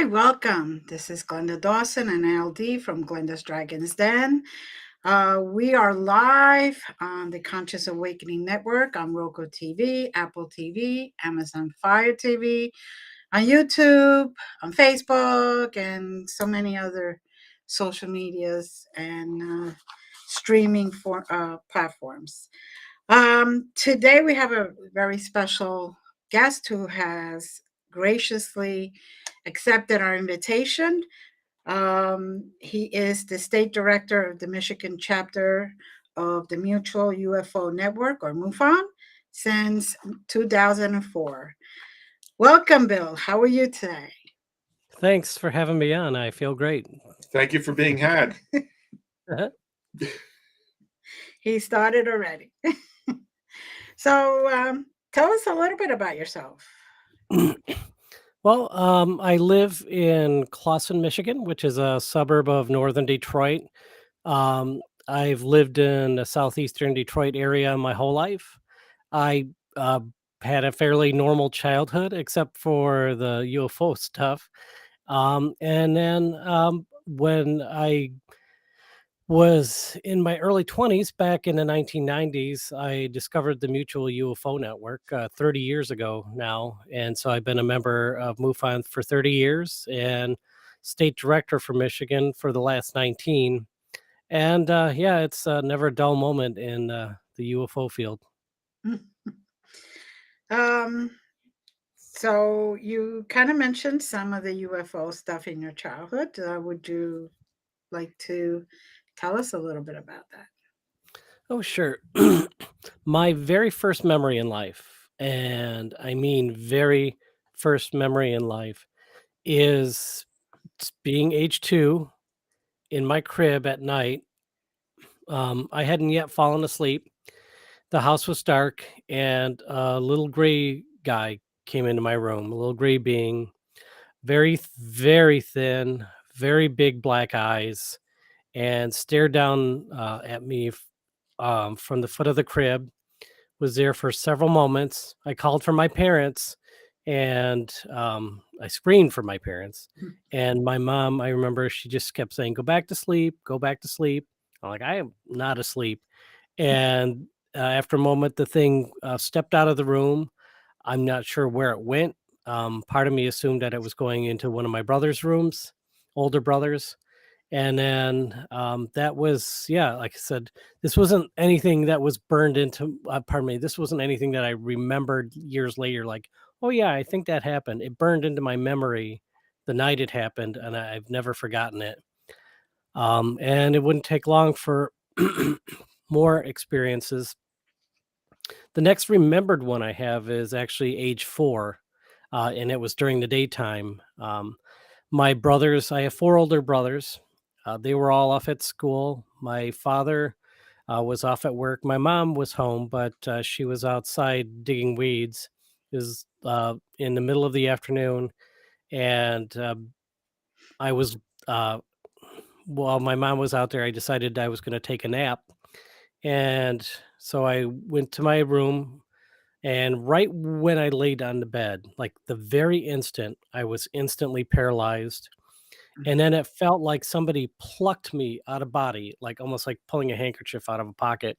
Hi, welcome. This is Glenda Dawson and LD from Glenda's Dragon's Den. We are live on the Conscious Awakening Network on Roku TV, Apple TV, Amazon Fire TV, on YouTube, on Facebook, and so many other social medias and streaming platforms. Today we have a very special guest who has graciously accepted our invitation. He is the state director of the Michigan chapter of the Mutual UFO Network, or MUFON, since 2004. Welcome, Bill. How are you today? Thanks for having me on. I feel great. Thank you for being had. He started already. So tell us a little bit about yourself. Well, I live in Clawson, Michigan, which is a suburb of northern Detroit. I've lived in the southeastern Detroit area my whole life. I had a fairly normal childhood, except for the UFO stuff. And then when I was in my early 20s, back in the 1990s, I discovered the Mutual UFO Network 30 years ago now. And so I've been a member of MUFON for 30 years and state director for Michigan for the last 19. And yeah, it's never a dull moment in the UFO field. So you kind of mentioned some of the UFO stuff in your childhood. Would you like to tell us a little bit about that? Oh, sure. My very first memory in life, and I mean very first memory in life, is being age 2 in my crib at night. I hadn't yet fallen asleep. The house was dark, and a little gray guy came into my room. A little gray being, very thin, very big black eyes, and stared down at me from the foot of the crib. Was there for several moments. I called for my parents, and I screamed for my parents. And my mom, I remember, she just kept saying, "Go back to sleep, go back to sleep." I'm like, "I am not asleep." And after a moment, the thing stepped out of the room. I'm not sure where it went. Part of me assumed that it was going into one of my brother's rooms, older brothers. And then that was, yeah, like I said, this wasn't anything that was burned into, pardon me, this wasn't anything that I remembered years later, like, oh, yeah, I think that happened. It burned into my memory the night it happened, and I've never forgotten it. And it wouldn't take long for more experiences. The next remembered one I have is actually age 4, and it was during the daytime. My brothers, I have 4 older brothers. They were all off at school. My father was off at work. My mom was home, but she was outside digging weeds. It was in the middle of the afternoon, and I was, while my mom was out there, I decided I was going to take a nap. And so I went to my room, and right when I laid on the bed, like the very instant, I was instantly paralyzed. And then it felt like somebody plucked me out of body, like almost like pulling a handkerchief out of a pocket.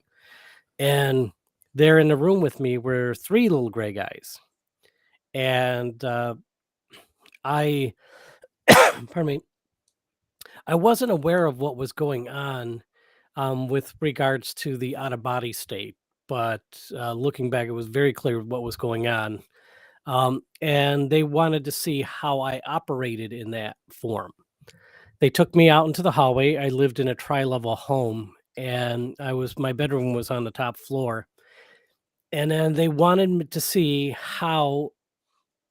And there in the room with me were 3 little gray guys. And I, pardon me, I wasn't aware of what was going on with regards to the out of body state. But looking back, it was very clear what was going on. And they wanted to see how I operated in that form. They took me out into the hallway. I lived in a tri-level home, and my bedroom was on the top floor. And then they wanted me to see how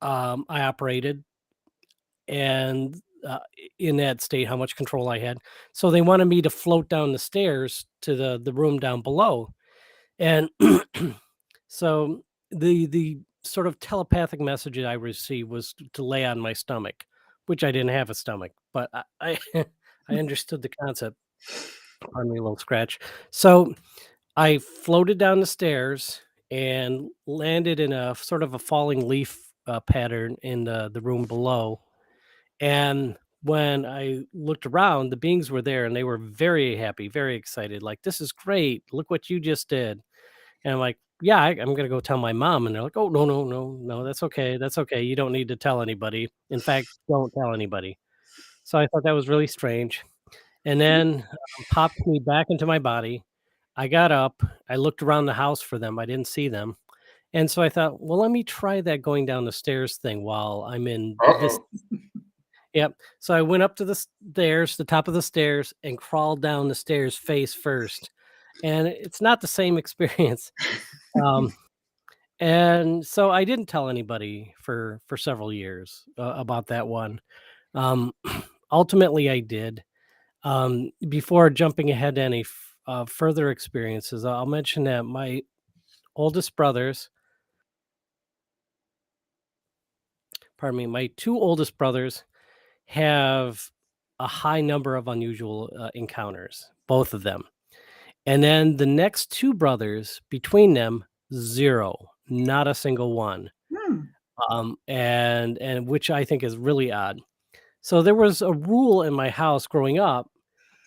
I operated, and in that state, how much control I had. So they wanted me to float down the stairs to the room down below. And so the sort of telepathic message that I received was to lay on my stomach, which I didn't have a stomach, but I I understood the concept. Pardon me, a little scratch. So I floated down the stairs and landed in a sort of a falling leaf pattern in the room below. And when I looked around, the beings were there and they were very happy, very excited. Like, this is great. Look what you just did. And I'm like, yeah, I'm going to go tell my mom. And they're like, oh, no, no, no, no, that's okay. That's okay. You don't need to tell anybody. In fact, don't tell anybody. So I thought that was really strange. And then popped me back into my body. I got up. I looked around the house for them. I didn't see them. And so I thought, well, let me try that going down the stairs thing while I'm in this. Uh-oh. Yep. So I went up to the stairs, the top of the stairs, and crawled down the stairs face first. And it's not the same experience. Um, and so I didn't tell anybody for several years about that one. Um, ultimately, I did. Before jumping ahead to any further experiences, I'll mention that my oldest brothers, pardon me, my two oldest brothers have a high number of unusual encounters, both of them. And then the next two brothers, between them, zero, not a single one. Hmm. And which I think is really odd. So there was a rule in my house growing up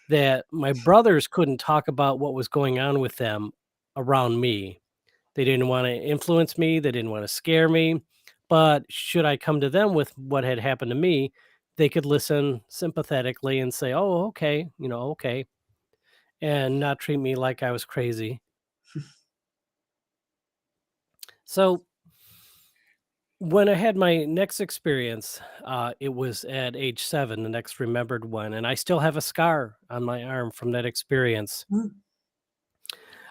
that my brothers couldn't talk about what was going on with them around me. They didn't want to influence me, they didn't want to scare me. But should I come to them with what had happened to me, they could listen sympathetically and say, "Oh, okay, okay," and not treat me like I was crazy. So when I had my next experience, it was at age 7, the next remembered one, and I still have a scar on my arm from that experience. Hmm.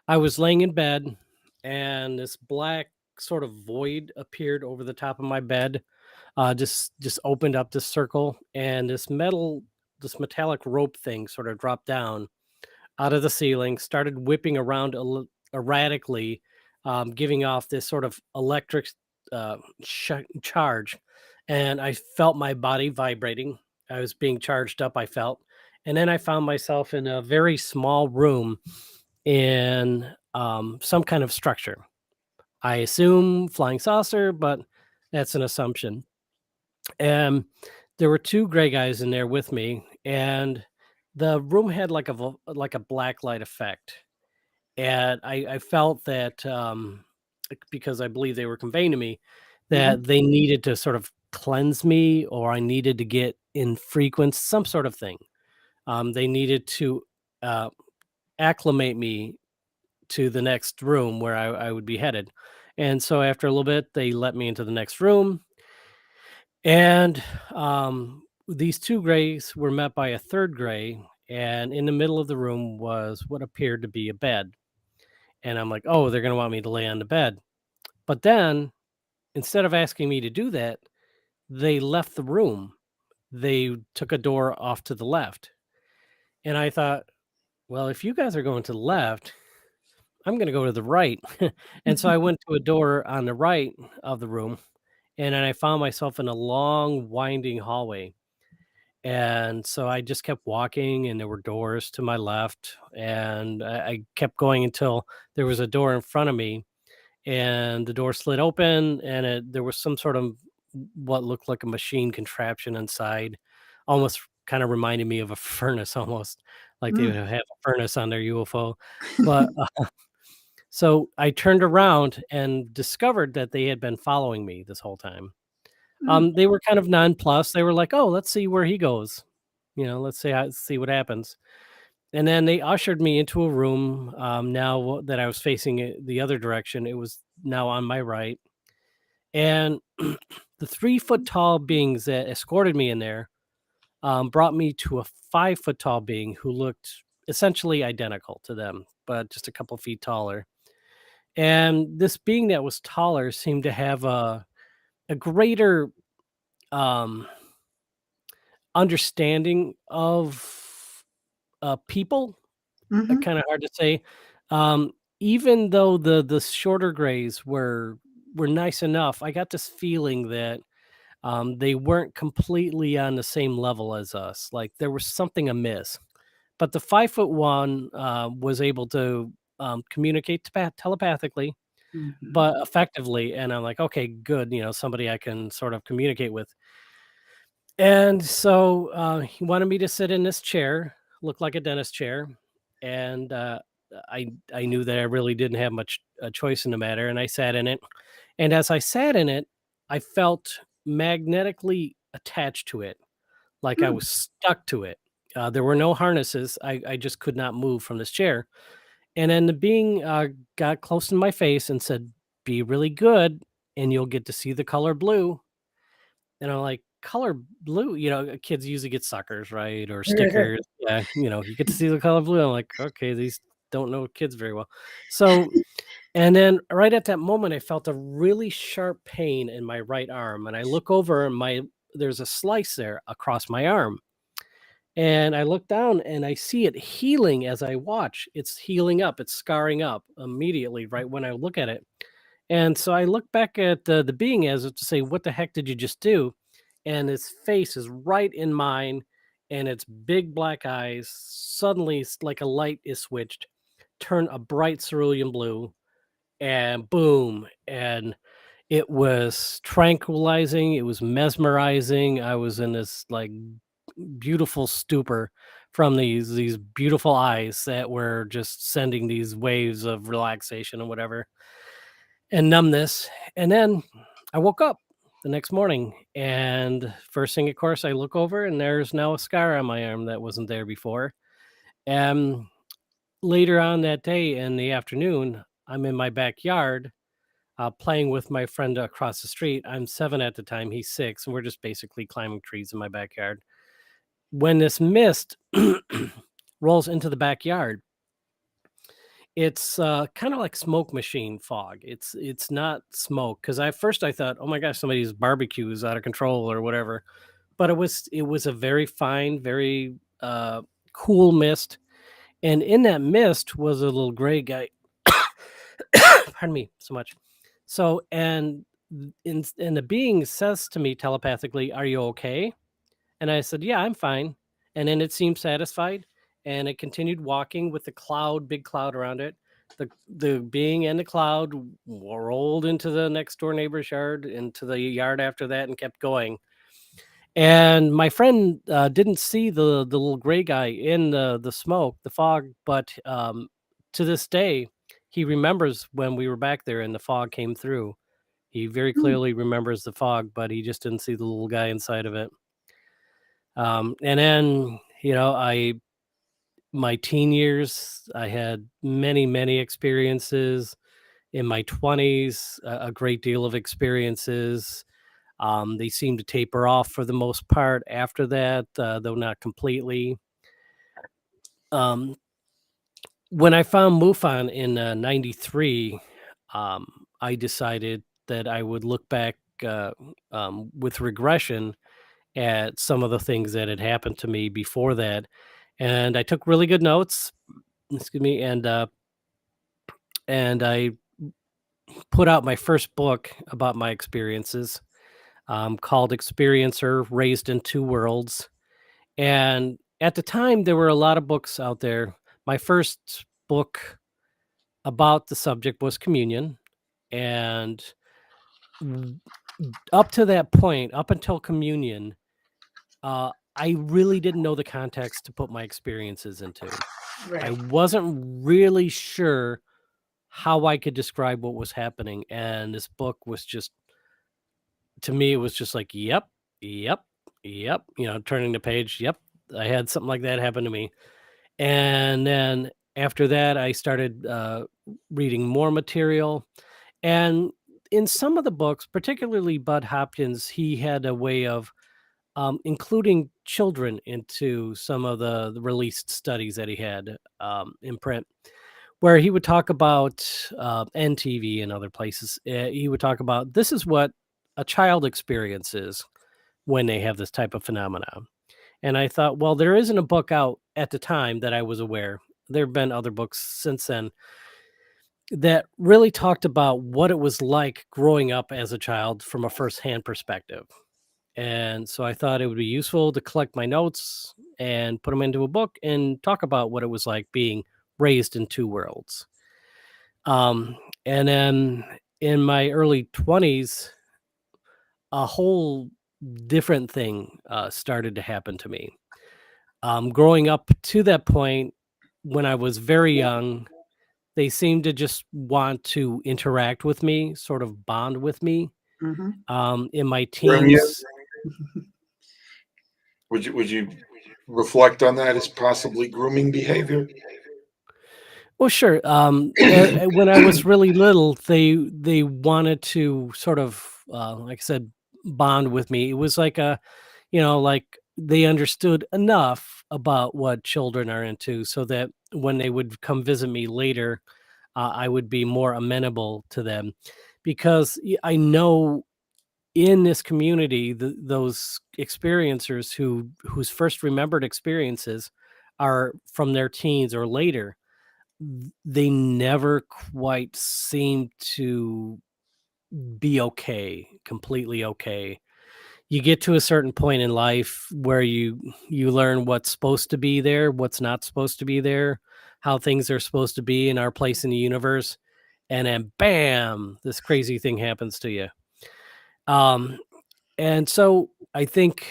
I was laying in bed, and this black sort of void appeared over the top of my bed. Just opened up this circle, and this metallic rope thing sort of dropped down out of the ceiling, started whipping around erratically, giving off this sort of electric charge. And I felt my body vibrating. I was being charged up, I felt. And then I found myself in a very small room in some kind of structure. I assume flying saucer, but that's an assumption. And there were two gray guys in there with me, and the room had like like a black light effect. And I felt that because I believe they were conveying to me Mhm. that they needed to sort of cleanse me, or I needed to get in frequency, some sort of thing. They needed to uh, acclimate me to the next room where I would be headed. And so after a little bit, they let me into the next room. And these two grays were met by a third gray. And in the middle of the room was what appeared to be a bed. And I'm like, oh, they're going to want me to lay on the bed. But then instead of asking me to do that, they left the room. They took a door off to the left. And I thought, well, if you guys are going to the left, I'm going to go to the right. And so I went to a door on the right of the room, and then I found myself in a long, winding hallway. And so I just kept walking, and there were doors to my left. And I kept going until there was a door in front of me, and the door slid open, and there was some sort of what looked like a machine contraption inside, almost kind of reminded me of a furnace, almost like they would Mm, have a furnace on their UFO. But so I turned around and discovered that they had been following me this whole time. mm, They were kind of nonplussed. They were like, "Oh, let's see where he goes. See what happens." And then they ushered me into a room. Now that I was facing it the other direction, it was now on my right. And the 3 foot tall beings that escorted me in there brought me to a 5 foot tall being who looked essentially identical to them, but just a couple feet taller. And this being that was taller seemed to have a greater um, understanding of people. mhm, Kind of hard to say. Um, Even though the shorter grays were nice enough, I got this feeling that they weren't completely on the same level as us. Like there was something amiss. But the 5 foot one was able to communicate telepathically, mhm, but effectively. And I'm like, okay, good. Somebody I can sort of communicate with. And so he wanted me to sit in this chair, looked like a dentist chair, and I knew that I really didn't have much choice in the matter, and I sat in it. And as I sat in it, I felt magnetically attached to it, like I Hmm. was stuck to it. There were no harnesses. I just could not move from this chair. And then the being got close to my face and said, "Be really good, and you'll get to see the color blue." And I'm like, "Color blue?" Kids usually get suckers, right? Or stickers. Yeah, you get to see the color blue. I'm like, "Okay, these don't know kids very well." So, and then right at that moment, I felt a really sharp pain in my right arm, and I look over and there's a slice there across my arm. And I look down and I see it healing as I watch. It's healing up, it's scarring up immediately right when I look at it. And so I look back at the being as if to say, "What the heck did you just do?" And his face is right in mine, and its big black eyes suddenly, like a light is switched, turn a bright cerulean blue, and boom. And it was tranquilizing, it was mesmerizing. I was in this like beautiful stupor from these beautiful eyes that were just sending these waves of relaxation and whatever and numbness. And then I woke up the next morning, and first thing, of course, I look over and there's now a scar on my arm that wasn't there before. And later on that day in the afternoon, I'm in my backyard playing with my friend across the street. I'm 7 at the time, he's 6, and we're just basically climbing trees in my backyard. When this mist rolls into the backyard, it's kind of like smoke machine fog. It's not smoke, because I first I thought, "Oh my gosh, somebody's barbecue is out of control or whatever," but it was a very fine, very cool mist, and in that mist was a little gray guy. Pardon me so much. So, and and the being says to me telepathically, "Are you okay?" And I said, "Yeah, I'm fine." And then it seemed satisfied, and it continued walking with the cloud, big cloud around it. The being and the cloud rolled into the next door neighbor's yard, into the yard after that, and kept going. And my friend didn't see the little gray guy in the smoke, the fog, but to this day, he remembers when we were back there and the fog came through. He very Hmm. clearly remembers the fog, but he just didn't see the little guy inside of it. And then, my teen years, I had many, many experiences. In my 20s, a great deal of experiences. They seem to taper off for the most part after that, though not completely. Um, when I found MUFON in '93, I decided that I would look back with regression at some of the things that had happened to me before that. And I took really good notes, excuse me, and I put out my first book about my experiences, called Experiencer Raised in Two Worlds. And at the time, there were a lot of books out there. My first book about the subject was Communion. And w- up to that point, up until Communion, I really didn't know the context to put my experiences into. I Right. wasn't really sure how I could describe what was happening. And this book was just, to me, it was just like, yep, yep, yep, turning the page. Yep. I had something like that happen to me. And then after that, I started reading more material. And in some of the books, particularly Bud Hopkins, he had a way of including children into some of the released studies that he had in print, where he would talk about NTV and other places. He would talk about, this is what a child experiences when they have this type of phenomenon. And I thought, well, there isn't a book out at the time that I was aware. There have been other books since then that really talked about what it was like growing up as a child from a firsthand perspective. And so I thought it would be useful to collect my notes and put them into a book and talk about what it was like being raised in two worlds. And then in my early 20s, a whole different thing started to happen to me. Growing up to that point, when I was very young, they seemed to just want to interact with me, sort of bond with me. Mhm. In my Groom you? teens, Would you reflect on that as possibly grooming behavior? well, sure. When I was really little, they wanted to sort of, like I said, bond with me. It was like like they understood enough about what children are into, so that when they would come visit me later, I would be more amenable to them, because I know in this community, those experiencers whose first remembered experiences are from their teens or later, they never quite seem to be okay, completely okay. You get to a certain point in life where you learn what's supposed to be there, what's not supposed to be there, how things are supposed to be in our place in the universe, and then bam, this crazy thing happens to you. Um, and so I think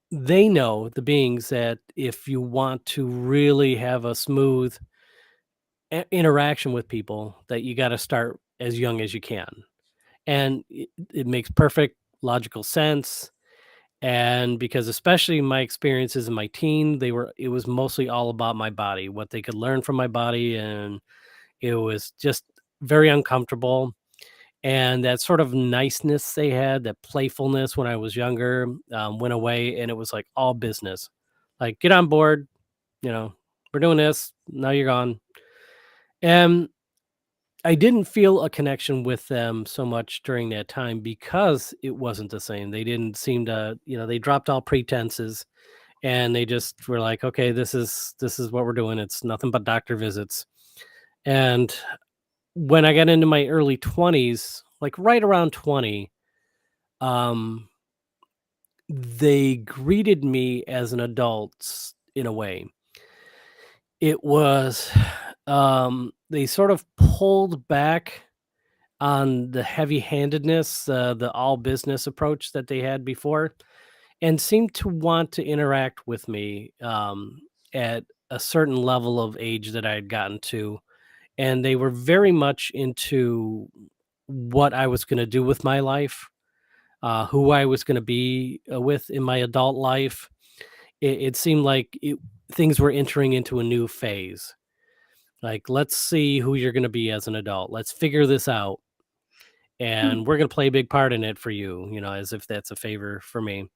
they know, the beings, that if you want to really have a smooth interaction with people, that you got to start as young as you can. And it makes perfect logical sense. And because especially my experiences in my teen, it was mostly all about my body, what they could learn from my body, and it was just very uncomfortable. And that sort of niceness they had, that playfulness when I was younger, went away, and it was like all business. Like, get on board, you know, we're doing this. Now you're gone. And I didn't feel a connection with them so much during that time, because it wasn't the same. They didn't seem to, they dropped all pretenses, and they just were like, okay, this is what we're doing. It's nothing but doctor visits. And when I got into my early 20s, like right around 20, um, they greeted me as an adult in a way. It was, they sort of pulled back on the heavy-handedness, the all business approach that they had before, and seemed to want to interact with me at a certain level of age that I had gotten to. And they were very much into what I was going to do with my life, who I was going to be with in my adult life. It seemed like things were entering into a new phase. Like, let's see who you're going to be as an adult. Let's figure this out. Hmm. And we're going to play a big part in it for you, as if that's a favor for me.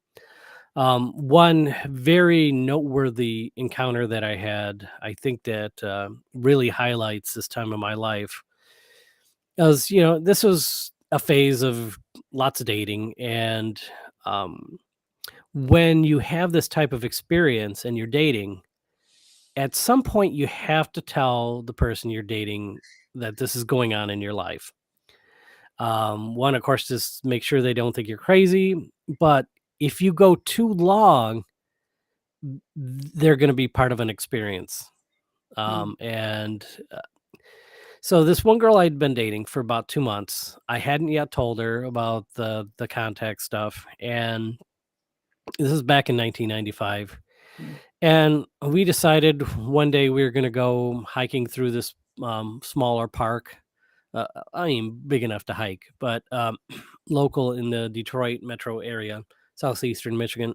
One very noteworthy encounter that I had, I think that really highlights this time of my life, as this was a phase of lots of dating. And um, when you have this type of experience and you're dating, at some point you have to tell the person you're dating that this is going on in your life. One, of course, just make sure they don't think you're crazy. But if you go too long, they're going to be part of an experience. Hmm. And So this one girl I'd been dating for about 2 months, I hadn't yet told her about the contact stuff, and this is back in 1995. Hmm. And we decided one day we were going to go hiking through this smaller park. I mean, big enough to hike, but local in the Detroit metro area, southeastern Michigan.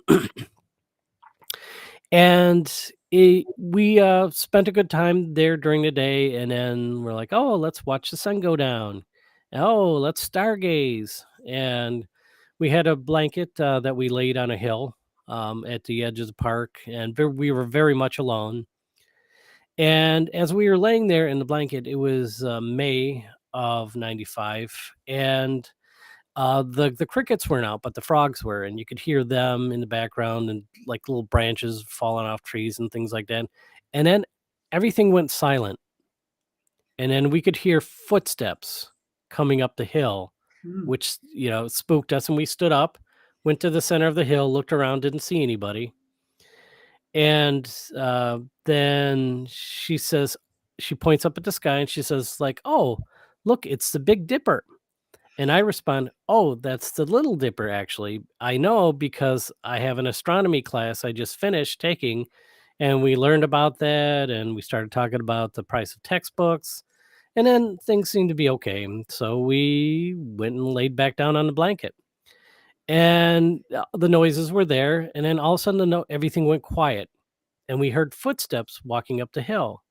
And we spent a good time there during the day, and then we're like, oh, let's watch the sun go down. Oh, let's stargaze. And we had a blanket that we laid on a hill at the edge of the park, and we were very much alone. And as we were laying there in the blanket, it was May of 95, and the crickets weren't out, but the frogs were, and you could hear them in the background, and like little branches falling off trees and things like that. And then everything went silent, and then we could hear footsteps coming up the hill, Hmm. which spooked us. And we stood up, went to the center of the hill, looked around, didn't see anybody. And then she points up at the sky and she says, like, "Oh, look, it's the Big Dipper." And I respond, "Oh, that's the Little Dipper, actually. I know because I have an astronomy class I just finished taking, and we learned about that, and we started talking about the price of textbooks, and then things seemed to be okay. So we went and laid back down on the blanket, and the noises were there, and then all of a sudden, everything went quiet, and we heard footsteps walking up the hill.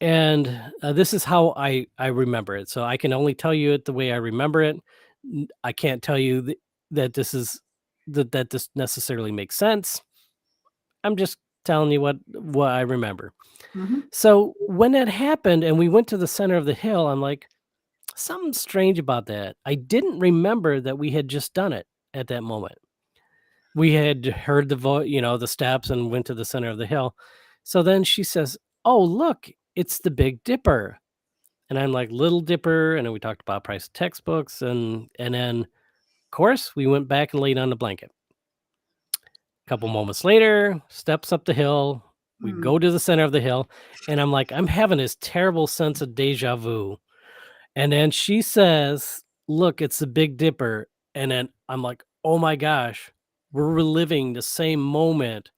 And, this is how I remember it, so I can only tell you it the way I remember it. I can't tell you that this is that this necessarily makes sense. I'm just telling you what I remember. Mhm. So, when that happened and we went to the center of the hill, I'm like, "Something strange about that." I didn't remember that we had just done it at that moment. We had heard the steps and went to the center of the hill. So then she says, "Oh, look, it's the Big Dipper." And I'm like, "Little Dipper," and then we talked about price of textbooks, and then, of course, we went back and laid on the blanket. A couple moments later, steps up the hill, we Mm. go to the center of the hill, and I'm like, I'm having this terrible sense of deja vu, and then she says, "Look, it's the Big Dipper," and then I'm like, "Oh my gosh, we're reliving the same moment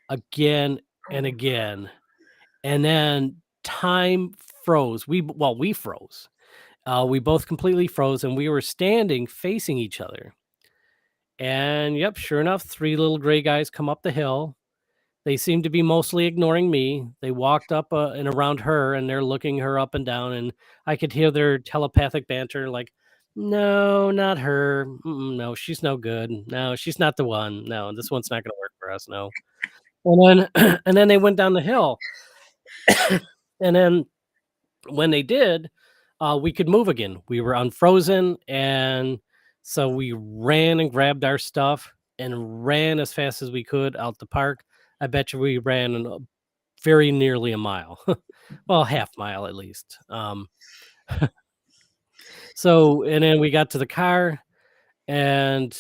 again and Oh. again," and then time froze. We froze. We both completely froze, and we were standing facing each other. And yep, sure enough, three little gray guys come up the hill. They seem to be mostly ignoring me. They walked up and around her, and they're looking her up and down. And I could hear their telepathic banter, like, "No, not her. Mm-mm, no, she's no good. No, she's not the one. No, this one's not going to work for us. No." And then, and then they went down the hill, and then when they did, we could move again. We were unfrozen, and so we ran and grabbed our stuff and ran as fast as we could out the park. I bet you we ran very nearly a mile, well, half mile at least. So, and then we got to the car, and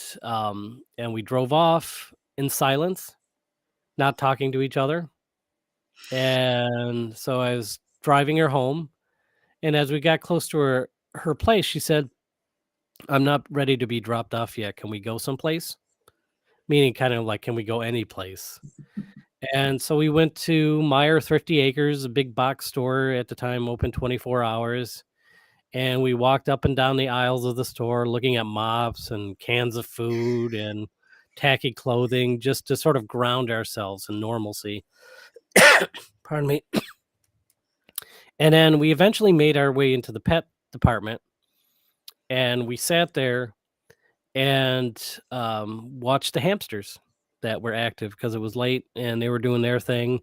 we drove off in silence, not talking to each other. And so I was driving her home, and as we got close to her place, she said, "I'm not ready to be dropped off yet. Can we go someplace?" Meaning kind of like, can we go any place? And so we went to Meyer Thrifty Acres, a big box store at the time, open 24 hours. And we walked up and down the aisles of the store looking at mops and cans of food and tacky clothing just to sort of ground ourselves in normalcy. Pardon me. And then we eventually made our way into the pet department, and we sat there and watched the hamsters that were active because it was late and they were doing their thing.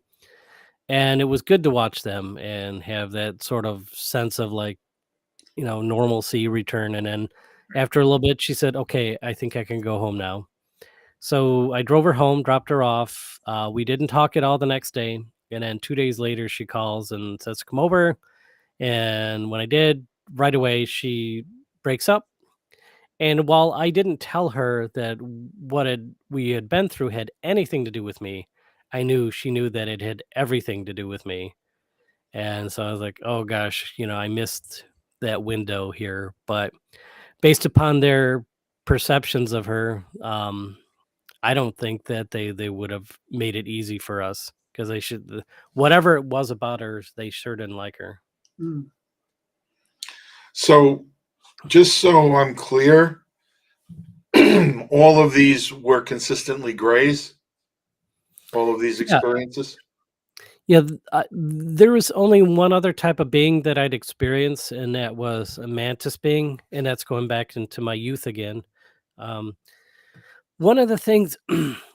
And it was good to watch them and have that sort of sense of like, normalcy return. And then after a little bit, she said, "Okay, I think I can go home now." So I drove her home, dropped her off. We didn't talk at all the next day. And then 2 days later, she calls and says, "Come over." And when I did, right away, she breaks up. And while I didn't tell her that we had been through had anything to do with me, I knew she knew that it had everything to do with me. And so I was like, "Oh gosh, I missed that window here." But based upon their perceptions of her, I don't think that they would have made it easy for us because whatever it was about her, they sure didn't like her. Mm. So, just so I'm clear, all of these were consistently grays, all of these Yeah. experiences. Yeah, there was only one other type of being that I'd experienced, and that was a mantis being, and that's going back into my youth again. Um, One of the things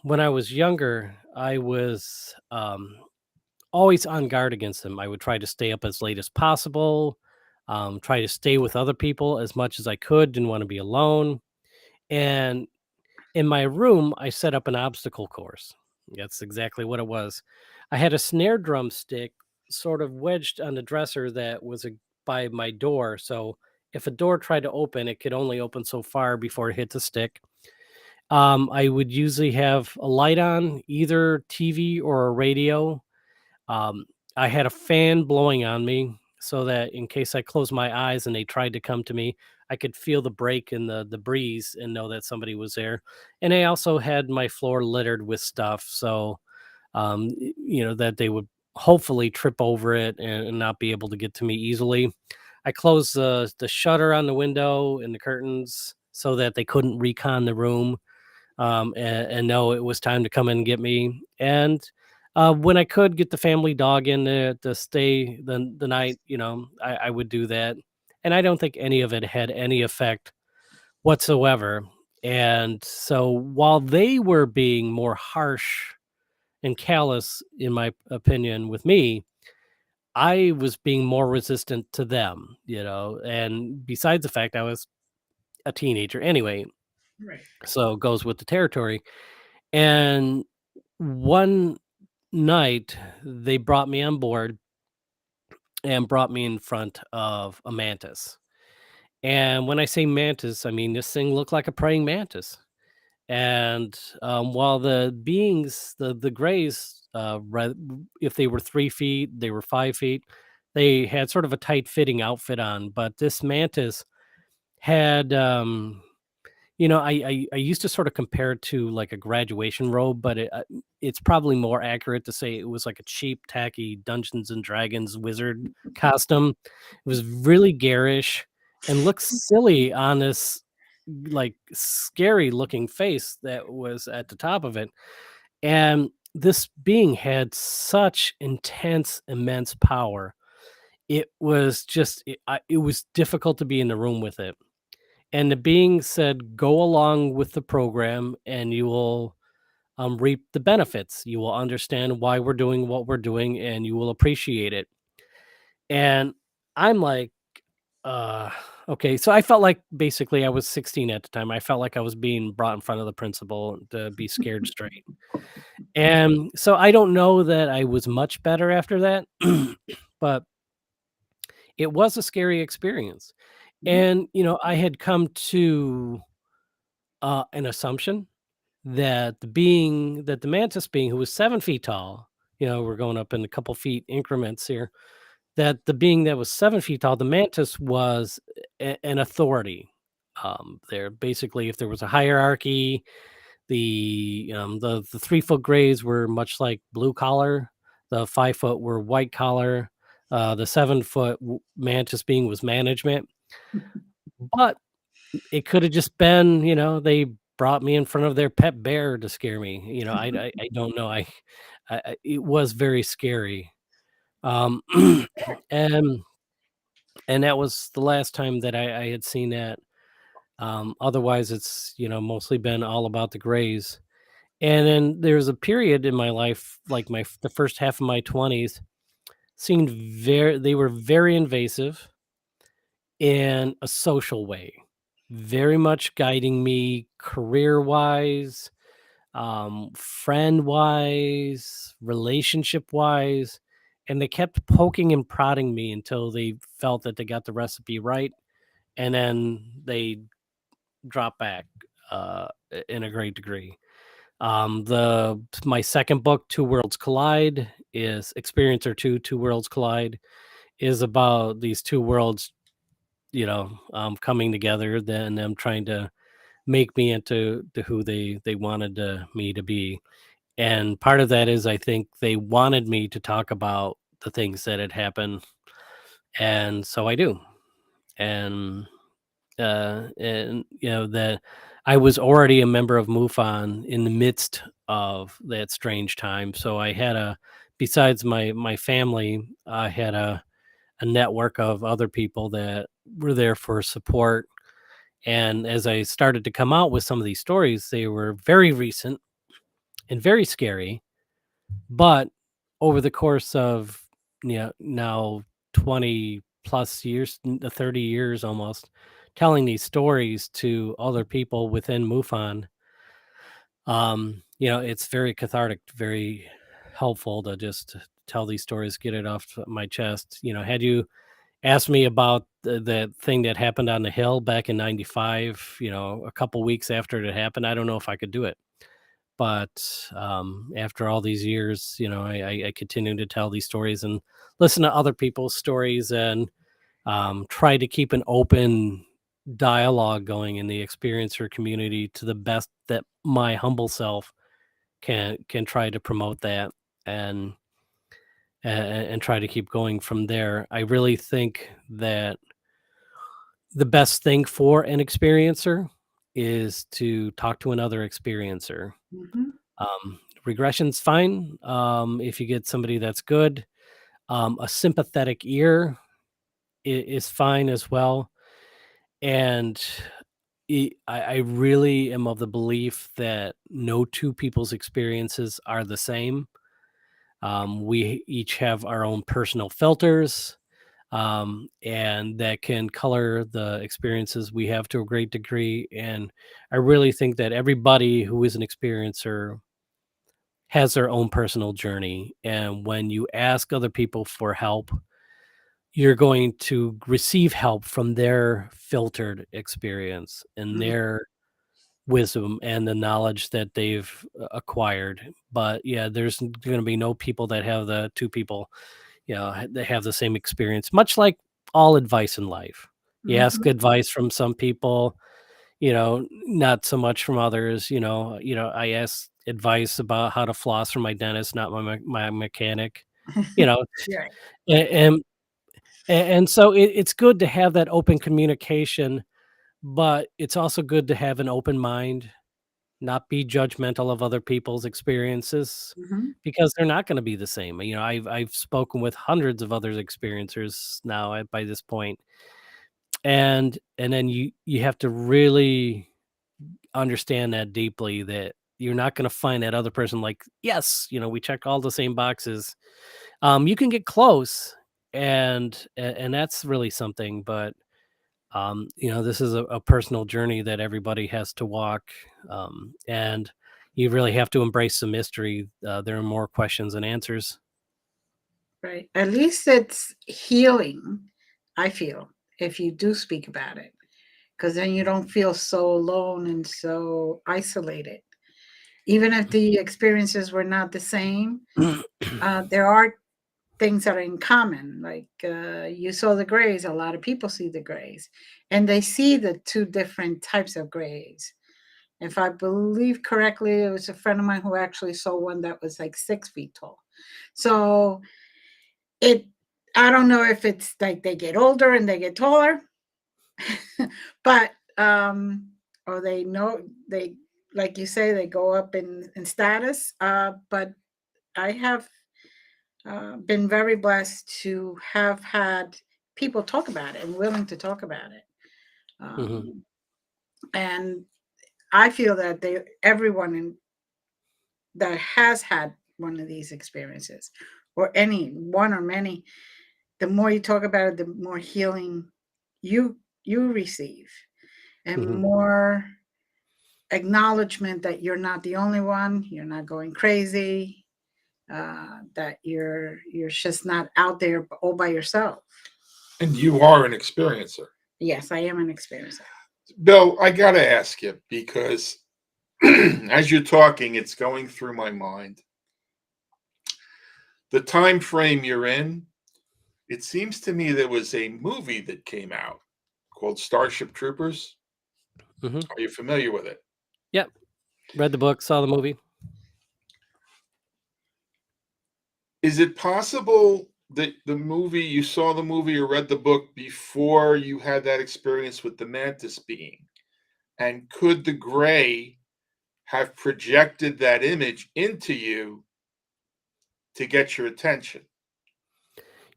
when I was younger, I was always on guard against them. I would try to stay up as late as possible, try to stay with other people as much as I could, didn't want to be alone. And in my room, I set up an obstacle course. That's exactly what it was. I had a snare drum stick sort of wedged on the dresser that was by my door. So if a door tried to open, it could only open so far before it hit the stick. I would usually have a light on, either TV or a radio. Um, I had a fan blowing on me. so that in case I closed my eyes and they tried to come to me, I could feel the break in the breeze and know that somebody was there. And I also had my floor littered with stuff, so that they would hopefully trip over it and not be able to get to me easily. I closed the shutter on the window and the curtains so that they couldn't recon the room, and know it was time to come in and get me. And when I could get the family dog in to stay the night, I would do that. And I don't think any of it had any effect whatsoever. And so while they were being more harsh and callous, in my opinion, with me, I was being more resistant to them, and besides the fact I was a teenager anyway, Right. so it goes with the territory. And one night they brought me on board and brought me in front of a mantis. And when I say mantis, I mean this thing looked like a praying mantis. And while the beings, the grays, if they were 3 feet, they were 5 feet. They had sort of a tight fitting outfit on, but this mantis had, I used to sort of compare it to like a graduation robe, but it's probably more accurate to say it was like a cheap, tacky Dungeons and Dragons wizard costume. It was really garish and looked silly on this like scary looking face that was at the top of it. And this being had such intense, immense power. It was difficult to be in the room with it. And the being said, go along with the program and you will reap the benefits. You will understand why we're doing what we're doing and you will appreciate it. And I'm like, uh, okay. So I felt like basically I was 16 at the time. I felt like I was being brought in front of the principal to be scared straight. And so I don't know that I was much better after that, but it was a scary experience. Mhm. And, I had come to an assumption that the mantis being who was 7 feet tall, we're going up in a couple feet increments here, that the being that was 7 feet tall, the mantis was an authority. There basically, if there was a hierarchy, the 3 foot grays were much like blue collar, the 5 foot were white collar, the 7 foot mantis being was management. But it could have just been, they brought me in front of their pet bear to scare me. I don't know. It was very scary. Um, and that was the last time that I had seen that. Otherwise, it's mostly been all about the grays. And then there's a period in my life, like the first half of my 20s, seemed they were very invasive in a social way, very much guiding me career wise, friend wise, relationship wise. And they kept poking and prodding me until they felt that they got the recipe right. And then they dropped back in a great degree. The My second book, Two Worlds Collide, is Experiencer 2, Two Worlds Collide, is about these two worlds, coming together, then them trying to make me into to who they wanted me to be. And part of that is I think they wanted me to talk about the things that had happened, and so I do. And that I was already a member of MUFON in the midst of that strange time. So I had besides my family, I had a network of other people that were there for support. And as I started to come out with some of these stories, they were very recent and very scary. But over the course of now 20 plus years, 30 years almost, telling these stories to other people within MUFON, it's very cathartic, very helpful to just tell these stories, get it off my chest. Had you asked me about the thing that happened on the Hill back in '95, a couple weeks after it happened, I don't know if I could do it. but after all these years, I continue to tell these stories and listen to other people's stories and try to keep an open dialogue going in the experiencer community to the best that my humble self can try to promote that and and try to keep going from there. I really think that the best thing for an experiencer is to talk to another experiencer. Mhm. Regression's fine if you get somebody that's good. A sympathetic ear is fine as well. And I really am of the belief that no two people's experiences are the same. We each have our own personal filters, and that can color the experiences we have to a great degree. And I really think that everybody who is an experiencer has their own personal journey. And when you ask other people for help, you're going to receive help from their filtered experience and Mm. their wisdom and the knowledge that they've acquired. But yeah, there's going to be no people that have the two people, they have the same experience, much like all advice in life. You ask Mhm. advice from some people, not so much from others. I ask advice about how to floss from my dentist, not my mechanic. You know, Yeah. a- and and so it's good to have that open communication, but it's also good to have an open mind, not be judgmental of other people's experiences Mhm. because they're not going to be the same. I've spoken with hundreds of other experiencers now by this point, and then you have to really understand that deeply that you're not going to find that other person like, yes, we check all the same boxes. You can get close, and that's really something, but this is a personal journey that everybody has to walk, and you really have to embrace the mystery. There are more questions than answers. Right. At least it's healing, I feel, if you do speak about it, because then you don't feel so alone and so isolated. Even if the experiences were not the same, there are things that are in common. Like you saw the grays, a lot of people see the grays, and they see the two different types of grays. If I believe correctly, it was a friend of mine who actually saw one that was like 6 feet tall. So it, I don't know if it's like they get older and they get taller, but or they know they, like you say, they go up in status. But I have been very blessed to have had people talk about it and willing to talk about it. Hmm. Um, and I feel that everyone that has had one of these experiences, or any one or many, the more you talk about it, the more healing you receive, and Hmm. more acknowledgement that you're not the only one, you're not going crazy, that you're just not out there all by yourself. And you are an experiencer. Yes, I am an experiencer. Bill, I got to ask you because as you're talking, it's going through my mind. The time frame you're in, it seems to me there was a movie that came out called Starship Troopers. Hmm. Are you familiar with it? Yep. Read the book, saw the movie. Is it possible that you saw the movie or read the book before you had that experience with the mantis being? And could the gray have projected that image into you to get your attention?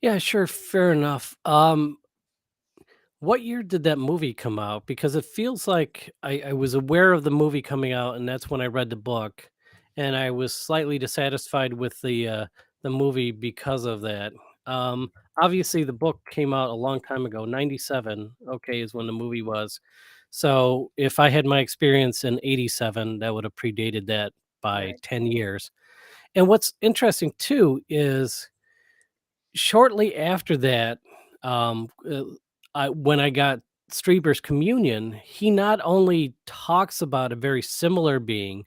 Yeah, sure, fair enough. What year did that movie come out? Because it feels like I was aware of the movie coming out, and that's when I read the book, and I was slightly dissatisfied with the movie because of that. Um, Obviously, the book came out a long time ago, 97. Okay, is when the movie was. So if I had my experience in 87, that would have predated that by Right. 10 years. And what's interesting too is shortly after that, when I got Strieber's communion, he not only talks about a very similar being,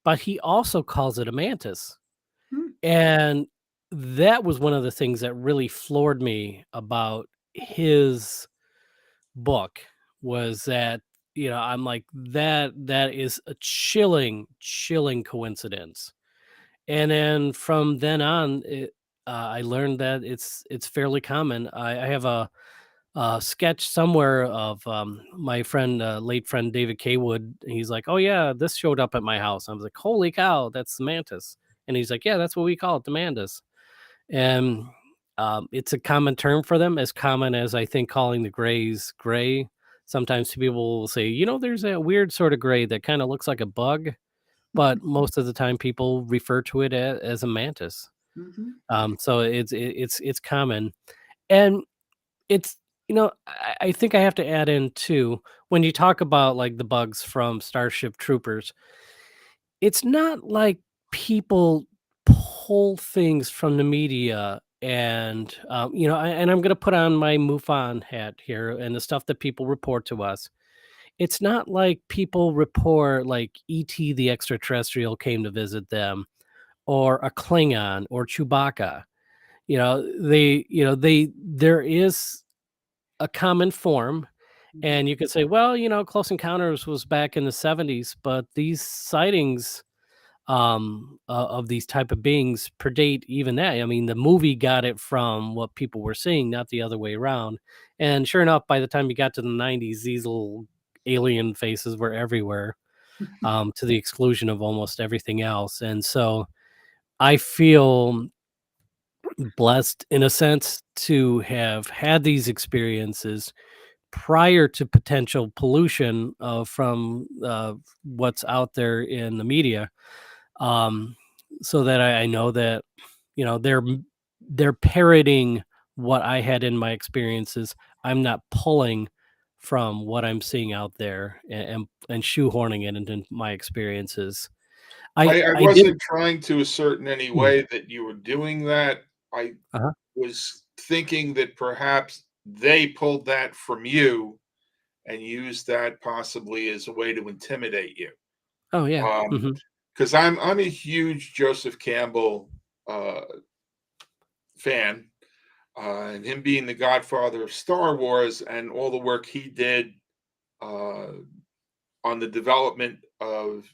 but he also calls it a mantis. Hmm. And that was one of the things that really floored me about his book, was that, I'm like, that is a chilling coincidence. And then from then on, I learned that it's fairly common. I have a sketch somewhere of my friend, late friend David Kaywood. He's like, "Oh yeah, this showed up at my house." I was like, "Holy cow, that's the mantis!" And he's like, "Yeah, that's what we call it, the mantis." And it's a common term for them, as common as I think calling the grays gray. Sometimes people will say, there's a weird sort of gray that kind of looks like a bug, but most of the time people refer to it as a mantis. Mhm. So it's common, and it's I think I have to add in too, when you talk about like the bugs from Starship Troopers, it's not like people pull things from the media and and I'm going to put on my MUFON hat here and the stuff that people report to us. It's not like people report like ET the extraterrestrial came to visit them, or a Klingon, or Chewbacca. There is a common form, Mhm. and you could say, well, Close Encounters was back in the 70s, but these sightings of these type of beings predate even that. I mean, the movie got it from what people were seeing, not the other way around. And sure enough, by the time you got to the 90s, these little alien faces were everywhere, to the exclusion of almost everything else. And so I feel blessed in a sense to have had these experiences prior to potential pollution from what's out there in the media, um, so that I know that they're parroting what I had in my experiences. I'm not pulling from what I'm seeing out there, and shoehorning it into my experiences. I I did. wasn't trying to assert in any Mm, way that you were doing that. I uh-huh. was thinking that perhaps they pulled that from you and used that possibly as a way to intimidate you. Oh yeah. Hmm. Because I'm a huge Joseph Campbell uh, fan, and him being the godfather of Star Wars and all the work he did uh, on the development of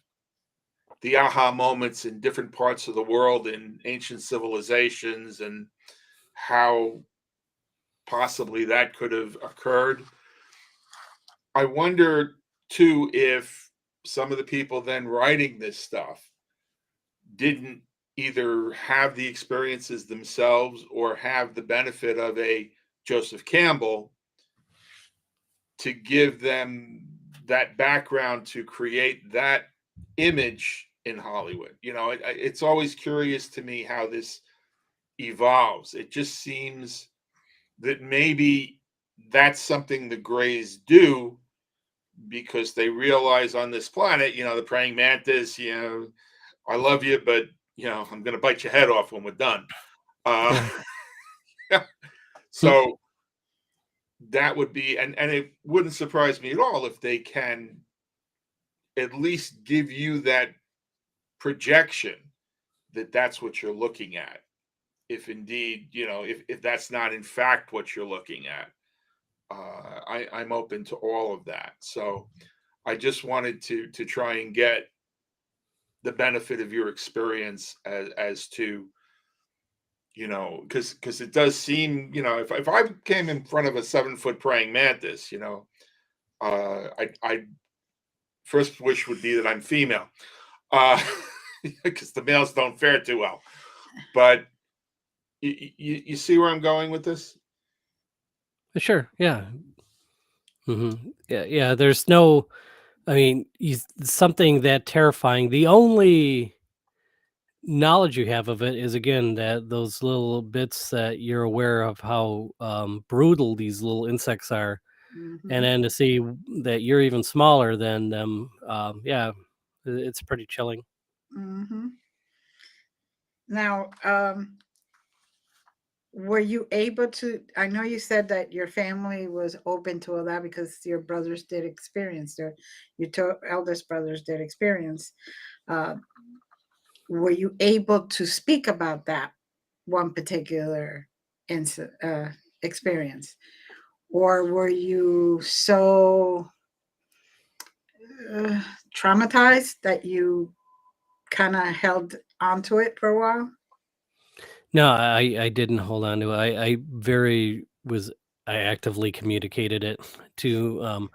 the aha moments in different parts of the world in ancient civilizations and how possibly that could have occurred. I wonder too if some of the people then writing this stuff didn't either have the experiences themselves or have the benefit of a Joseph Campbell to give them that background to create that image in Hollywood. It's always curious to me how this evolves. It just seems that maybe that's something the Greys do because they realize on this planet, the praying mantis, I love you, but I'm going to bite your head off when we're done. Uh, Yeah. so that would be, and it wouldn't surprise me at all if they can at least give you that projection that that's what you're looking at. If indeed, if that's not in fact what you're looking at, I'm open to all of that. So I just wanted to try and get the benefit of your experience as to because it does seem if I came in front of a 7 foot praying mantis, I first wish would be that I'm female, because the males don't fare too well. But you see where I'm going with this? Sure. Yeah. Yeah. Yeah. There's no. I mean, something that terrifying. The only knowledge you have of it is, again, that those little bits that you're aware of how brutal these little insects are, and Mhm. then to see that you're even smaller than them. Yeah, it's pretty chilling. Mhm. Now, were you able to, I know you said that your family was open to all that because your brothers did experience your two eldest brothers did experience. Uh, were you able to speak about that one particular experience? Or were you so traumatized that you kind of held onto it for a while? No, I didn't hold on to it. I actively communicated it to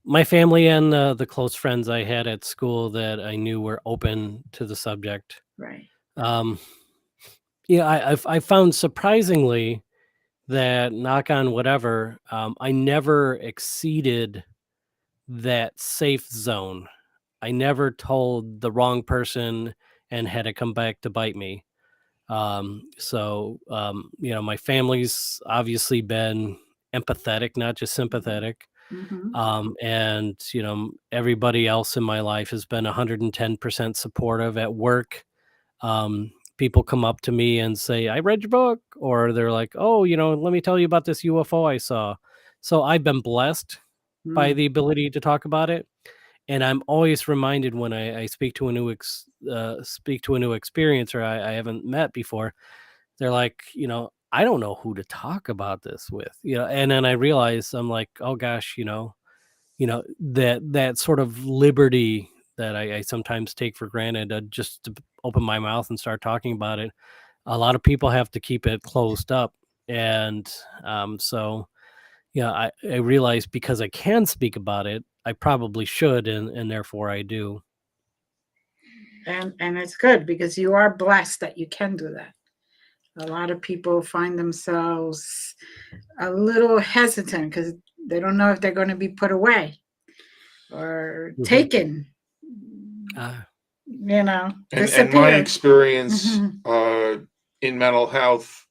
my family and the close friends I had at school that I knew were open to the subject. Right. Um, yeah, I found surprisingly that, knock on whatever, I never exceeded that safe zone. I never told the wrong person and had it come back to bite me. My family's obviously been empathetic, not just sympathetic. Mm-hmm. And everybody else in my life has been 110% supportive at work. People come up to me and say, I read your book, or they're like, oh, let me tell you about this UFO I saw. So I've been blessed by Mm. the ability to talk about it. And I'm always reminded when I speak to a new experiencer I haven't met before. They're like, I don't know who to talk about this with, and then I realize I'm like, oh gosh, that sort of liberty that I sometimes take for granted, just to open my mouth and start talking about it. A lot of people have to keep it closed up, and so yeah, I realize because I can speak about it, I probably should, and therefore I do. And it's good because you are blessed that you can do that. A lot of people find themselves a little hesitant because they don't know if they're going to be put away or Mhm. taken, Ah, And my disappeared. experience Hmm. in mental health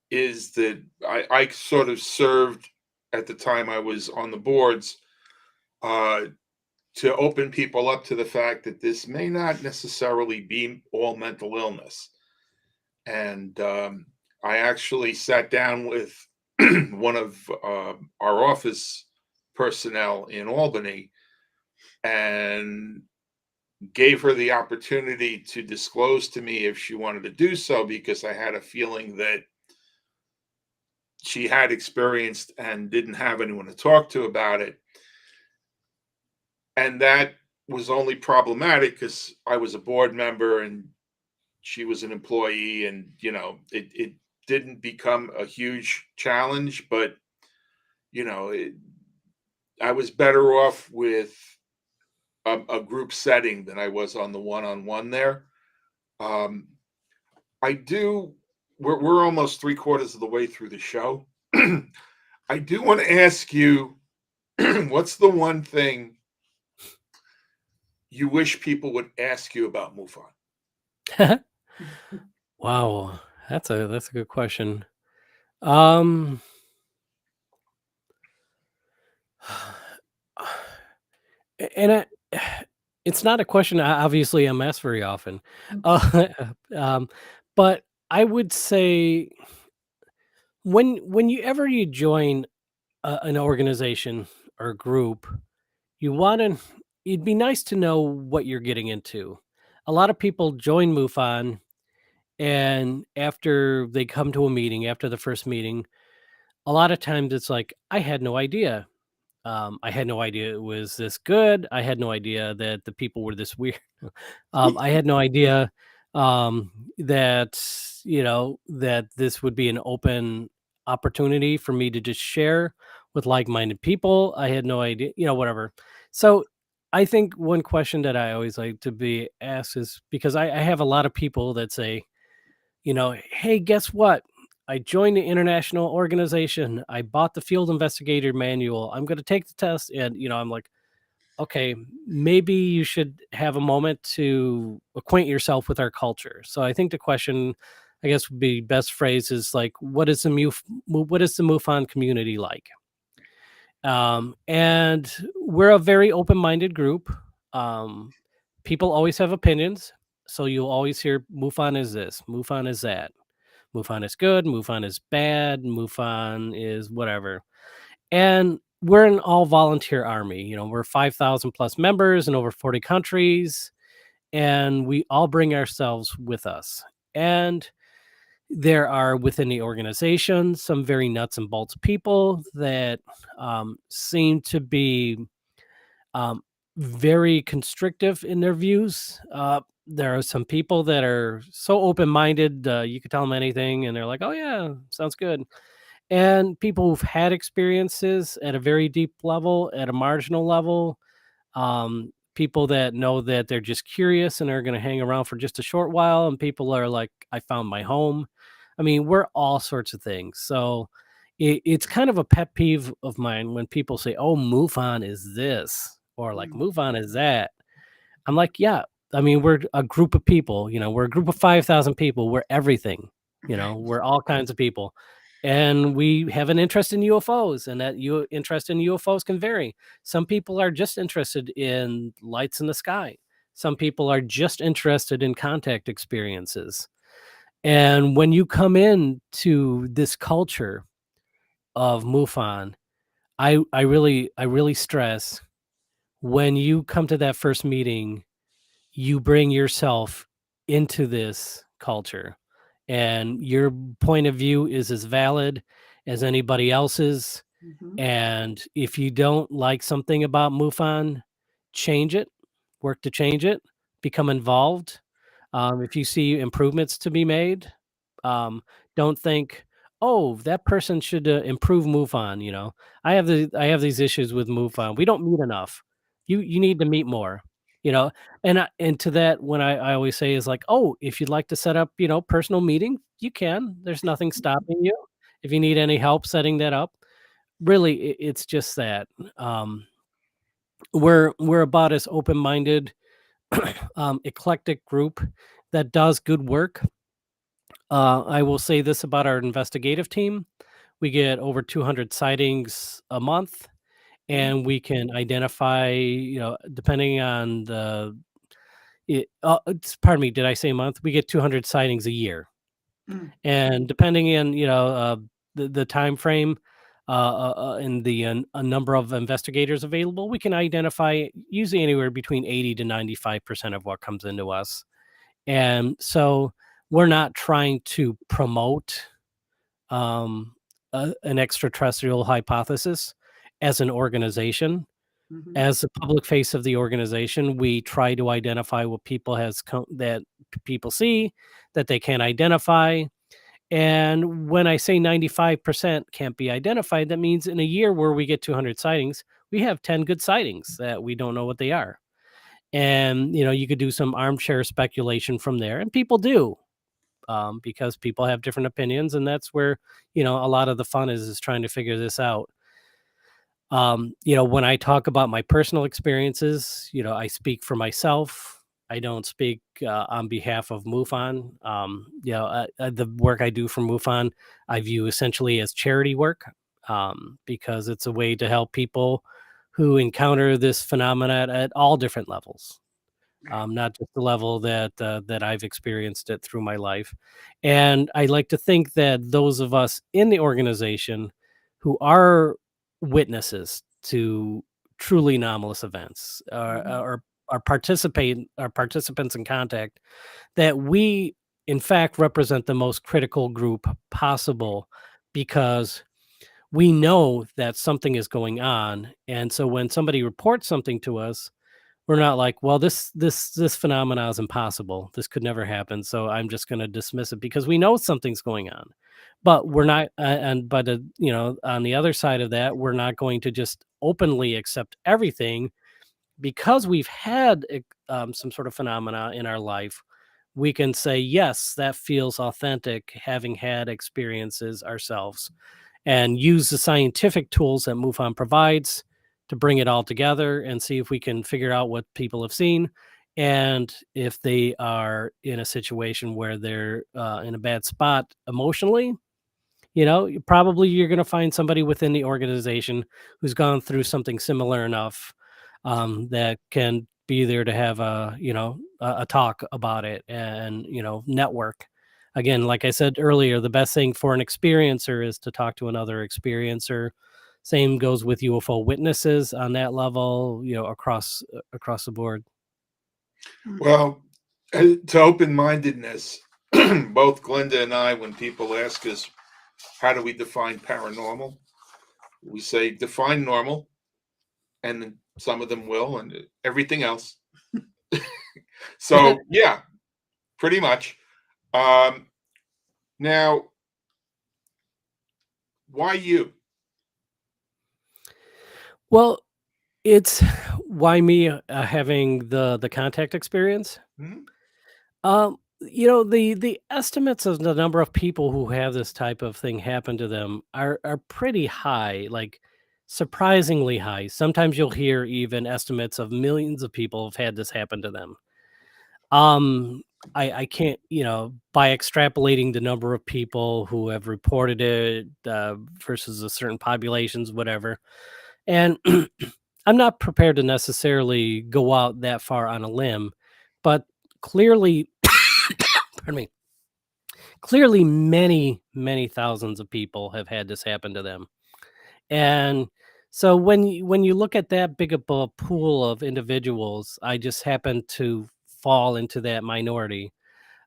is that I sort of served at the time I was on the boards uh, to open people up to the fact that this may not necessarily be all mental illness. And I actually sat down with one of our office personnel in Albany and gave her the opportunity to disclose to me if she wanted to do so, because I had a feeling that she had experienced and didn't have anyone to talk to about it. And that was only problematic because I was a board member and she was an employee, and it didn't become a huge challenge, but you know it, I was better off with a group setting than I was on the one-on-one there. um, I do. We're almost three-quarters of the way through the show. I do want to ask you, what's the one thing you wish people would ask you about MUFON? wow, that's a good question. Um, and it's not a question obviously I'm asked very often, uh, um, but I would say when you join an organization or group, you want to. It'd be nice to know what you're getting into. A lot of people join MUFON, and after they come to a meeting, after the first meeting, a lot of times it's like, I had no idea. I had no idea it was this good. I had no idea that the people were this weird. I had no idea that that this would be an open opportunity for me to just share with like-minded people. I had no idea, whatever. So I think one question that I always like to be asked is, because I have a lot of people that say, hey, guess what? I joined the international organization. I bought the field investigator manual. I'm going to take the test. And, I'm like, okay, maybe you should have a moment to acquaint yourself with our culture. So I think the question, I guess, would be best phrased is like, what is the MUFON community like? And we're a very open-minded group. Um, People always have opinions. So you'll always hear MUFON is this, MUFON is that. MUFON is good, MUFON is bad, MUFON is whatever. And we're an all volunteer army. We're 5,000 plus members in over 40 countries, and we all bring ourselves with us. And there are within the organization some very nuts and bolts people that seem to be um, very constrictive in their views. There are some people that are so open minded, you could tell them anything, and they're like, oh, yeah, sounds good. And people who've had experiences at a very deep level, at a marginal level, people that know that they're just curious and are going to hang around for just a short while, and people are like, I found my home. I mean, we're all sorts of things. So it's kind of a pet peeve of mine when people say, oh, MUFON is this, or like Mm. MUFON is that. I'm like, yeah, I mean, we're a group of people, we're a group of 5,000 people. We're everything, Right. we're all kinds of people. And we have an interest in UFOs, and that interest in UFOs can vary. Some people are just interested in lights in the sky. Some people are just interested in contact experiences. And when you come in to this culture of MUFON, I really stress, when you come to that first meeting, you bring yourself into this culture, and your point of view is as valid as anybody else's. Mhm. And if you don't like something about MUFON, change it, work to change it, become involved. If you see improvements to be made, um, don't think, oh, that person should improve MUFON. I have these issues with MUFON. We don't meet enough. You need to meet more. You know, and to that, when I always say is like, oh, if you'd like to set up, personal meeting, you can. There's nothing stopping you. If you need any help setting that up, really, it's just that we're about as open minded, eclectic group that does good work. I will say this about our investigative team: we get over 200 sightings a month, Mm. and we can identify, depending on pardon me, did I say a month? We get 200 sightings a year. Mm. And depending on, the time frame, and the a number of investigators available, we can identify usually anywhere between 80 to 95% of what comes into us. And so we're not trying to promote um, an extraterrestrial hypothesis as an organization. Mhm. As the public face of the organization, we try to identify what that people see that they can't identify. And when I say 95% can't be identified, that means in a year where we get 200 sightings, we have 10 good sightings that we don't know what they are. And, you could do some armchair speculation from there, and people do, because people have different opinions. And that's where, a lot of the fun is trying to figure this out. When I talk about my personal experiences, I speak for myself. I don't speak on behalf of MUFON. The work I do for MUFON, I view essentially as charity work, because it's a way to help people who encounter this phenomena at all different levels, Right. not just the level that I've experienced it through my life. And I like to think that those of us in the organization who are witnesses to truly anomalous events, Mhm. are participants in contact, that we in fact represent the most critical group possible, because we know that something is going on. And so when somebody reports something to us, we're not like, well, this phenomena is impossible. This could never happen. So I'm just going to dismiss it, because we know something's going on. But we're not, on the other side of that, we're not going to just openly accept everything, because we've had some sort of phenomena in our life. We can say, yes, that feels authentic, having had experiences ourselves, and use the scientific tools that MUFON provides to bring it all together and see if we can figure out what people have seen, and if they are in a situation where they're in a bad spot emotionally. Probably you're going to find somebody within the organization who's gone through something similar enough, that can be there to have a talk about it, and network. again, like I said earlier, the best thing for an experiencer is to talk to another experiencer. Same goes with UFO witnesses on that level, across the board. Well, to open-mindedness, both Glenda and I, when people ask us, how do we define paranormal? We say, define normal, and then some of them will, and everything else. So, yeah, pretty much. Now, why you? Well, it's why me having the contact experience. Mhm. The estimates of the number of people who have this type of thing happen to them are pretty high, like surprisingly high. Sometimes you'll hear even estimates of millions of people have had this happen to them. Um, I can't, by extrapolating the number of people who have reported it versus a certain populations, whatever. And I'm not prepared to necessarily go out that far on a limb, but clearly, pardon me, clearly many, many thousands of people have had this happen to them. And so when you look at that big of a pool of individuals, I just happen to fall into that minority.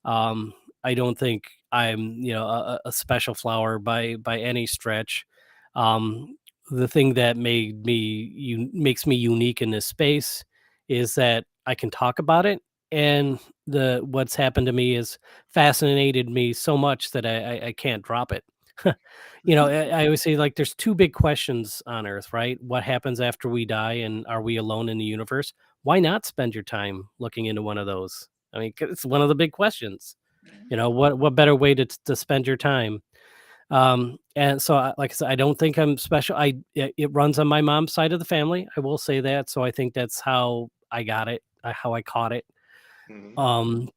Um, I don't think I'm, a special flower by any stretch. Um, the thing that makes me unique in this space is that I can talk about it, and the what's happened to me has fascinated me so much that I can't drop it. I always say, like, there's two big questions on Earth, right? What happens after we die, and are we alone in the universe? Why not spend your time looking into one of those? I mean, 'cause it's one of the big questions. What better way to spend your time? And so, like I said, I don't think I'm special. It runs on my mom's side of the family. I will say that. So I think that's how I got it, how I caught it. Mhm. Um,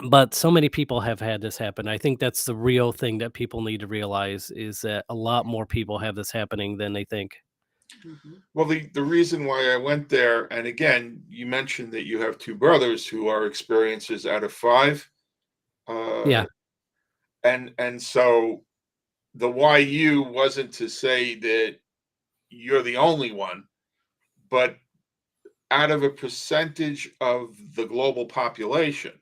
but so many people have had this happen. I think that's the real thing that people need to realize is that a lot more people have this happening than they think. Mhm. Well, the reason why I went there, and again, you mentioned that you have two brothers who are experiencers out of five, uh, Yeah. and so the why you wasn't to say that you're the only one, but out of a percentage of the global population,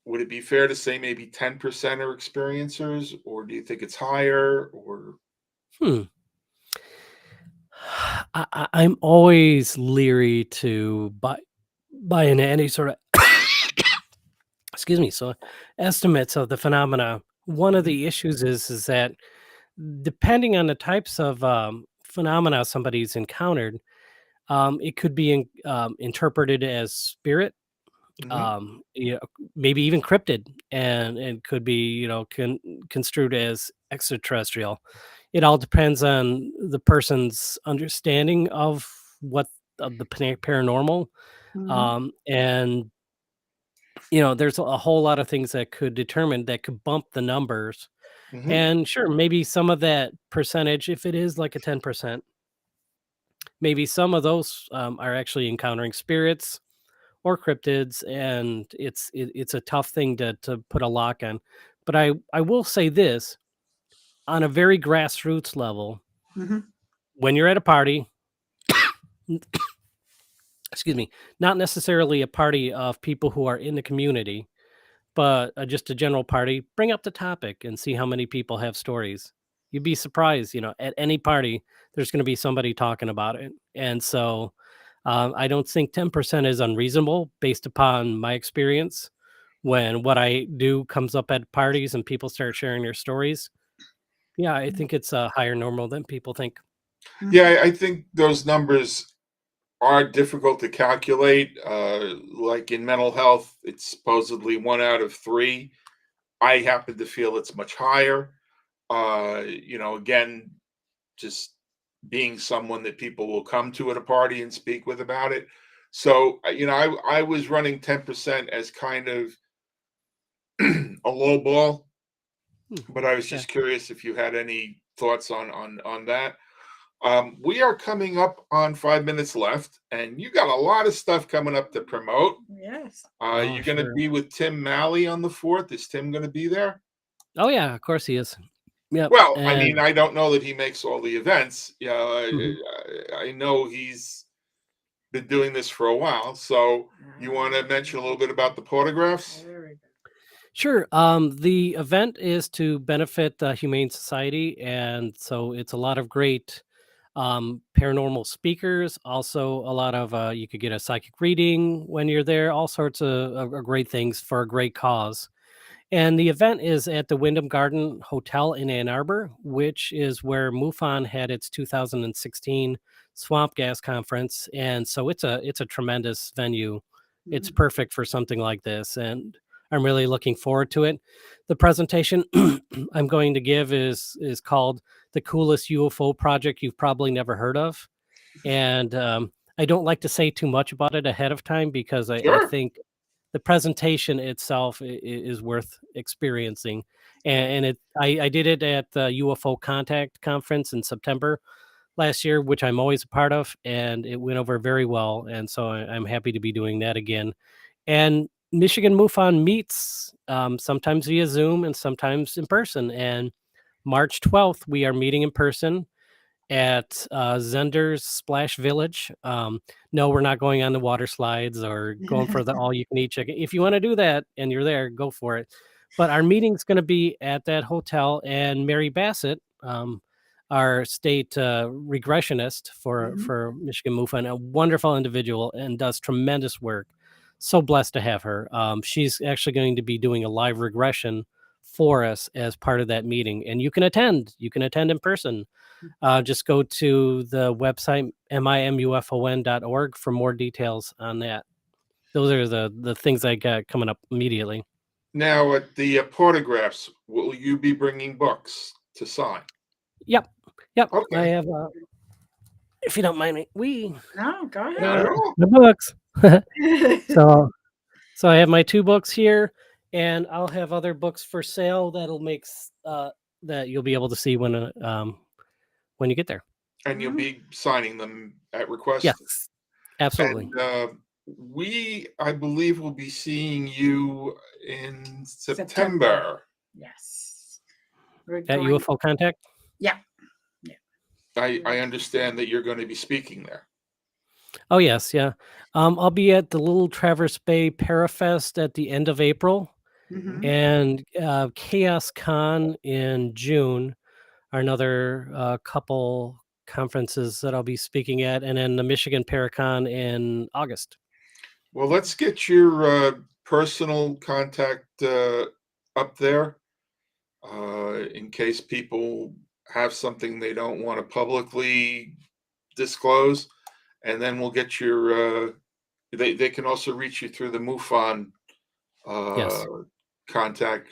would it be fair to say maybe 10% are experiencers, or do you think it's higher? Or Hmm. I'm always leery to buy into any sort of excuse me, so estimates of the phenomena. One of Mhm, the issues is that depending on the types of phenomena somebody's encountered, it could be interpreted as spirit, mhm, you know, maybe even cryptid, and could be construed as extraterrestrial. It all depends on the person's understanding of what of the paranormal, Mhm. and there's a whole lot of things that could bump the numbers. mhm, And sure, maybe some of that percentage, if it is like a 10%, maybe some of those are actually encountering spirits or cryptids, and it's a tough thing to put a lock on. But I will say this, on a very grassroots level, Mhm. when you're at a party, n- excuse me, not necessarily a party of people who are in the community, but just a general party, bring up the topic and see how many people have stories. You'd be surprised, at any party, there's going to be somebody talking about it. And so I don't think 10% is unreasonable based upon my experience. When what I do comes up at parties and people start sharing their stories, yeah, I think it's a higher normal than people think. yeah, Mhm. I think those numbers are difficult to calculate. Like in mental health, it's supposedly 1 out of 3. I happen to feel it's much higher. Again, just being someone that people will come to at a party and speak with about it. So, I was running 10% as kind of a low ball, Hmm, but I was okay. just curious if you had any thoughts on that. We are coming up on 5 minutes left, and you got a lot of stuff coming up to promote. Yes. You're going to Sure. be with Tim Malley on the 4th. Is Tim going to be there? Oh yeah, of course he is. Yep. Well, I And mean, I don't know that he makes all the events. Yeah, Mhm. I know he's been doing this for a while. So you want to mention a little bit about the photographs? Very good. Sure. The event is to benefit the Humane Society, and so it's a lot of great paranormal speakers. Also, a lot of you could get a psychic reading when you're there. All sorts of great things for a great cause. And the event is at the Wyndham Garden Hotel in Ann Arbor, which is where MUFON had its 2016 Swamp Gas Conference. And so it's a tremendous venue. It's Mhm. perfect for something like this, and I'm really looking forward to it. The presentation I'm going to give is called "The Coolest UFO Project You've Probably Never Heard of," and I don't like to say too much about it ahead of time because I Sure. think the presentation itself is worth experiencing. And I did it at the UFO Contact Conference in September last year, which I'm always a part of, and it went over very well. And so I'm happy to be doing that again. And Michigan MUFON meets sometimes via Zoom and sometimes in person. And March 12th, we are meeting in person at Zender's Splash Village. No, we're not going on the water slides or going for the all you can eat chicken. If you want to do that and you're there, go for it. But our meeting's going to be at that hotel, and Mary Bassett, our state regressionist for Mhm. Michigan MUFON, a wonderful individual and does tremendous work. So blessed to have her. She's actually going to be doing a live regression for us as part of that meeting, and you can attend. You can attend in person. Just go to the website mimufon.org for more details on that. Those are the things I got coming up immediately. Now, at the photographs, will you be bringing books to sign? Yep, yep. I Okay. have, if you don't mind me, No, go Not ahead. at all. the books. so so I have my 2 books here, and I'll have other books for sale that'll make that you'll be able to see when you get there. And you'll Mhm. be signing them at request. Yes, absolutely. And I believe, will be seeing you in September. September. Yes. We're At going. UFO Contact. Yeah. Yeah. I understand that you're going to be speaking there. Oh yes, yeah. I'll be at the Little Traverse Bay Parafest at the end of April, Mhm. and Chaos Con in June are another couple conferences that I'll be speaking at, and then the Michigan Paracon in August. Well, let's get your personal contact up there in case people have something they don't want to publicly disclose. And then we'll get your, they can also reach you through the MUFON uh, Yes. contact.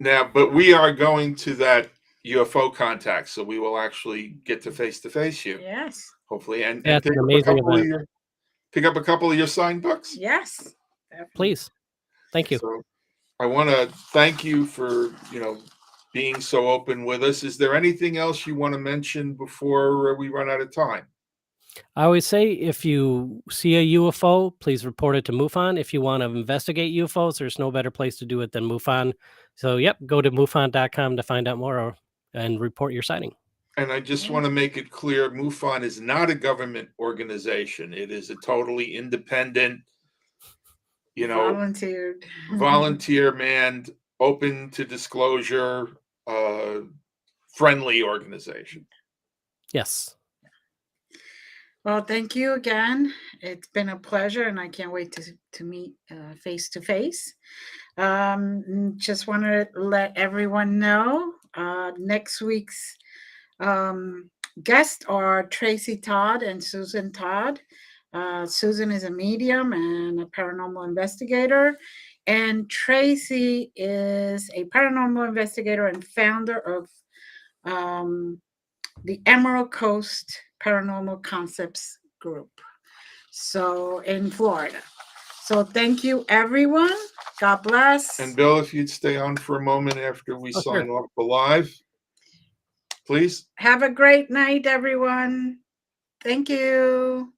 Now, but we are going to that UFO contact, so we will actually get to face you, Yes. hopefully, and Yeah, it's pick an up a amazing couple of event. your signed books. Yes. Definitely. Please. Thank you. So I want to thank you for being so open with us. Is there anything else you want to mention before we run out of time? I always say if you see a UFO, please report it to MUFON. If you want to investigate UFOs, there's no better place to do it than MUFON. So, yep, go to MUFON.com to find out more and report your sighting. And I just Yeah. want to make it clear, MUFON is not a government organization. It is a totally independent, Volunteered. volunteer manned, open to disclosure, uh, friendly organization. Yes. Well, thank you again. It's been a pleasure, and I can't wait to meet face to face. Just want to let everyone know next week's guests are Tracy Todd and Susan Todd. Susan is a medium and a paranormal investigator, and Tracy is a paranormal investigator and founder of the Emerald Coast Paranormal Concepts Group. So in Florida. So thank you, everyone. God bless. And Bill, if you'd stay on for a moment after we Oh, sign sure. off the live. please. Have a great night, everyone. Thank you.